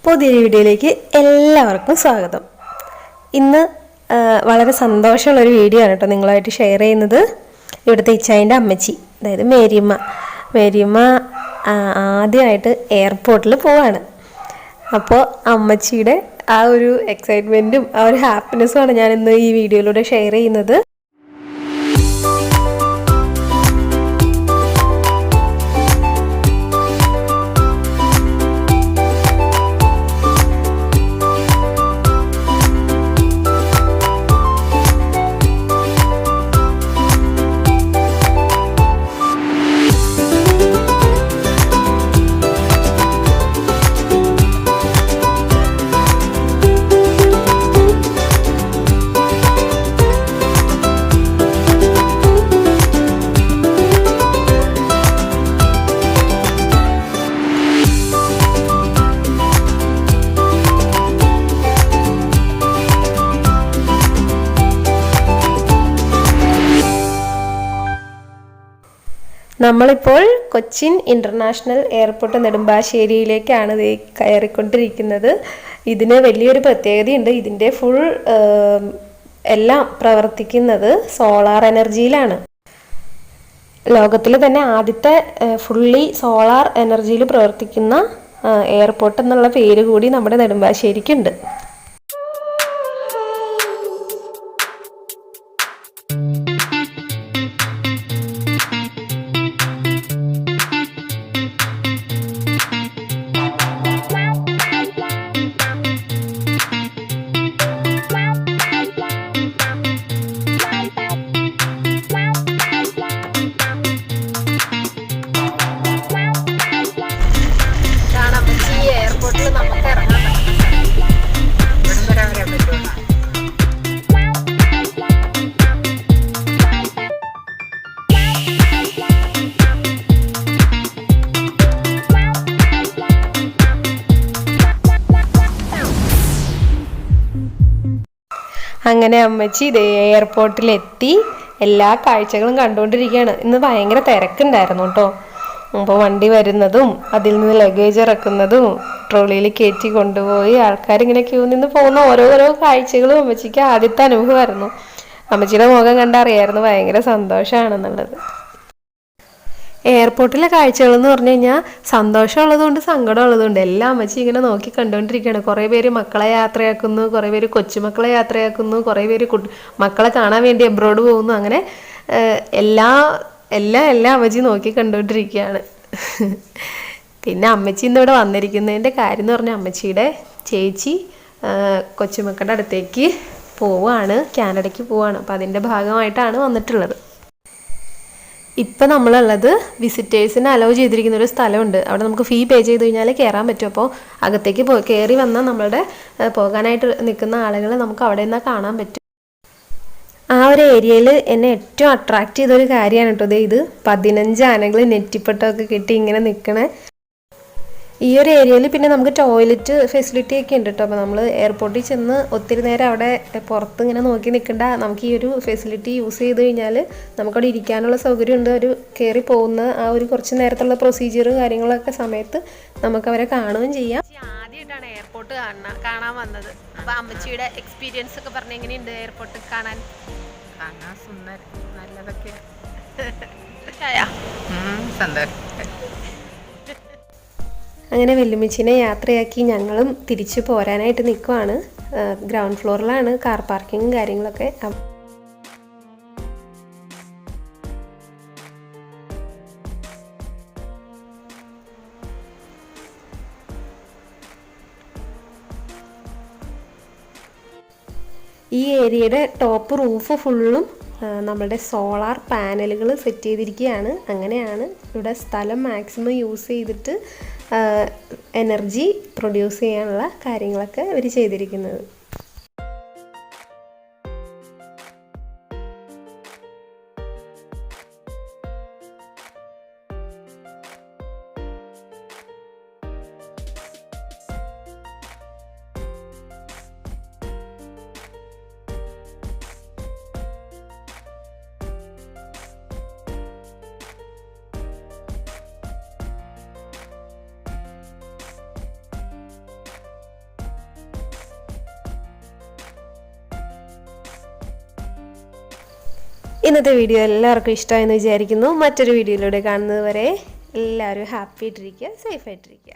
പുതിയൊരു വീഡിയോയിലേക്ക് എല്ലാവർക്കും സ്വാഗതം. ഇന്ന് വളരെ സന്തോഷമുള്ളൊരു വീഡിയോ ആണ് കേട്ടോ നിങ്ങളുമായിട്ട് ഷെയർ ചെയ്യുന്നത്. ഇവിടുത്തെ ഇച്ചായൻ്റെ അമ്മച്ചി, അതായത് മേരിയമ്മ ആദ്യമായിട്ട് എയർപോർട്ടിൽ പോവാണ്. അപ്പോൾ അമ്മച്ചിയുടെ ആ ഒരു എക്സൈറ്റ്മെൻറ്റും ആ ഒരു ഹാപ്പിനെസ്സുമാണ് ഞാനിന്ന് ഈ വീഡിയോയിലൂടെ ഷെയർ ചെയ്യുന്നത്. നമ്മളിപ്പോൾ കൊച്ചിൻ ഇൻ്റർനാഷണൽ എയർപോർട്ട് നെടുമ്പാശ്ശേരിയിലേക്കാണ് കയറിക്കൊണ്ടിരിക്കുന്നത്. ഇതിന് വലിയൊരു പ്രത്യേകതയുണ്ട്. ഇതിൻ്റെ ഫുൾ എല്ലാം പ്രവർത്തിക്കുന്നത് സോളാർ എനർജിയിലാണ്. ലോകത്തിൽ തന്നെ ആദ്യത്തെ ഫുള്ളി സോളാർ എനർജിയിൽ പ്രവർത്തിക്കുന്ന എയർപോർട്ട് എന്നുള്ള പേര് കൂടി നമ്മുടെ നെടുമ്പാശ്ശേരിക്കുണ്ട്. അങ്ങനെ അമ്മച്ചി ഇതേ എയർപോർട്ടിലെത്തി എല്ലാ കാഴ്ചകളും കണ്ടുകൊണ്ടിരിക്കുകയാണ്. ഇന്ന് ഭയങ്കര തിരക്കുണ്ടായിരുന്നു കേട്ടോ. അപ്പോൾ വണ്ടി വരുന്നതും അതിൽ നിന്ന് ലഗേജ് ഇറക്കുന്നതും ട്രോളിയിൽ കയറ്റി കൊണ്ടുപോയി ആൾക്കാരിങ്ങനെ ക്യൂ നിന്ന് പോകുന്ന ഓരോരോ കാഴ്ചകളും അമ്മച്ചിക്ക് ആദ്യത്തെ അനുഭവമായിരുന്നു. അമ്മച്ചിയുടെ മുഖം കണ്ടറിയായിരുന്നു ഭയങ്കര സന്തോഷമാണെന്നുള്ളത്. എയർപോർട്ടിലെ കാഴ്ചകൾ എന്ന് പറഞ്ഞു കഴിഞ്ഞാൽ സന്തോഷമുള്ളതുകൊണ്ട് സങ്കടമുള്ളതുകൊണ്ട് എല്ലാം അമ്മച്ചി ഇങ്ങനെ നോക്കി കണ്ടുകൊണ്ടിരിക്കുകയാണ്. കുറേ പേര് മക്കളെ യാത്രയാക്കുന്നു, കുറേ പേര് കൊച്ചുമക്കളെ യാത്രയാക്കുന്നു, കുറേ പേര് മക്കളെ കാണാൻ വേണ്ടി എബ്രോഡ് പോകുന്നു. അങ്ങനെ എല്ലാം അമ്മച്ചി നോക്കി കണ്ടുകൊണ്ടിരിക്കുകയാണ്. പിന്നെ അമ്മച്ചി ഇന്നിവിടെ വന്നിരിക്കുന്നതിൻ്റെ കാര്യം എന്ന് പറഞ്ഞാൽ അമ്മച്ചിയുടെ ചേച്ചി കൊച്ചുമക്കളുടെ അടുത്തേക്ക് പോവുകയാണ്, കാനഡയ്ക്ക് പോവുകയാണ്. അപ്പോൾ അതിൻ്റെ ഭാഗമായിട്ടാണ് വന്നിട്ടുള്ളത്. ഇപ്പം നമ്മളുള്ളത് വിസിറ്റേഴ്സിന് അലോ ചെയ്തിരിക്കുന്ന ഒരു സ്ഥലമുണ്ട്. അവിടെ നമുക്ക് ഫീ പേ ചെയ്ത് കഴിഞ്ഞാൽ കയറാൻ പറ്റും. അപ്പോൾ അകത്തേക്ക് കയറി വന്നാൽ നമ്മളുടെ പോകാനായിട്ട് നിൽക്കുന്ന ആളുകളെ നമുക്ക് അവിടെ നിന്നാൽ കാണാൻ പറ്റും. ആ ഒരു ഏരിയയിൽ എന്നെ ഏറ്റവും അട്രാക്റ്റ് ചെയ്തൊരു കാര്യമാണ് കേട്ടോ ഇത്. 15 ആനകൾ നെറ്റിപ്പട്ടമൊക്കെ കിട്ടി ഇങ്ങനെ നിൽക്കണേ ഈ ഒരു ഏരിയയിൽ. പിന്നെ നമുക്ക് ടോയ്ലറ്റ് ഫെസിലിറ്റി ഒക്കെ ഉണ്ട് കേട്ടോ. അപ്പോൾ നമ്മൾ എയർപോർട്ടിൽ ചെന്ന് ഒത്തിരി നേരം അവിടെ പുറത്ത് ഇങ്ങനെ നോക്കി നിൽക്കണ്ട. നമുക്ക് ഈ ഒരു ഫെസിലിറ്റി യൂസ് ചെയ്ത് കഴിഞ്ഞാൽ നമുക്കവിടെ ഇരിക്കാനുള്ള സൗകര്യമുണ്ട്. ഒരു കയറി പോകുന്ന ആ ഒരു കുറച്ച് നേരത്തുള്ള പ്രൊസീജിയർ കാര്യങ്ങളൊക്കെ സമയത്ത് നമുക്ക് അവരെ കാണുകയും ചെയ്യാം. ആദ്യമായിട്ടാണ് എയർപോർട്ട് കാണാൻ വന്നത്. അപ്പോൾ അമ്മച്ചിയുടെ എക്സ്പീരിയൻസ് ഒക്കെ പറഞ്ഞ് എങ്ങനെയുണ്ട് എയർപോർട്ട് കാണാൻ? നല്ലതൊക്കെ അങ്ങനെ വെല്ലുമിച്ചിനെ യാത്രയാക്കി ഞങ്ങളും തിരിച്ചു പോരാനായിട്ട് നിൽക്കുവാണ്. ഗ്രൗണ്ട് ഫ്ലോറിലാണ് കാർ പാർക്കിങ്ങും കാര്യങ്ങളൊക്കെ. ഈ ഏരിയയുടെ ടോപ്പ് റൂഫ് ഫുള്ളും നമ്മളുടെ സോളാർ പാനലുകൾ സെറ്റ് ചെയ്തിരിക്കുകയാണ്. അങ്ങനെയാണ് ഇവിടെ സ്ഥലം മാക്സിമം യൂസ് ചെയ്തിട്ട് എനർജി പ്രൊഡ്യൂസ് ചെയ്യാനുള്ള കാര്യങ്ങളൊക്കെ ഇവർ ചെയ്തിരിക്കുന്നത്. ഇന്നത്തെ വീഡിയോ എല്ലാവർക്കും ഇഷ്ടമായെന്ന് വിചാരിക്കുന്നു. മറ്റൊരു വീഡിയോയിലൂടെ കാണുന്നത് വരെ എല്ലാവരും ഹാപ്പി ആയിട്ടിരിക്കുക, സേഫ് ആയിട്ടിരിക്കുക.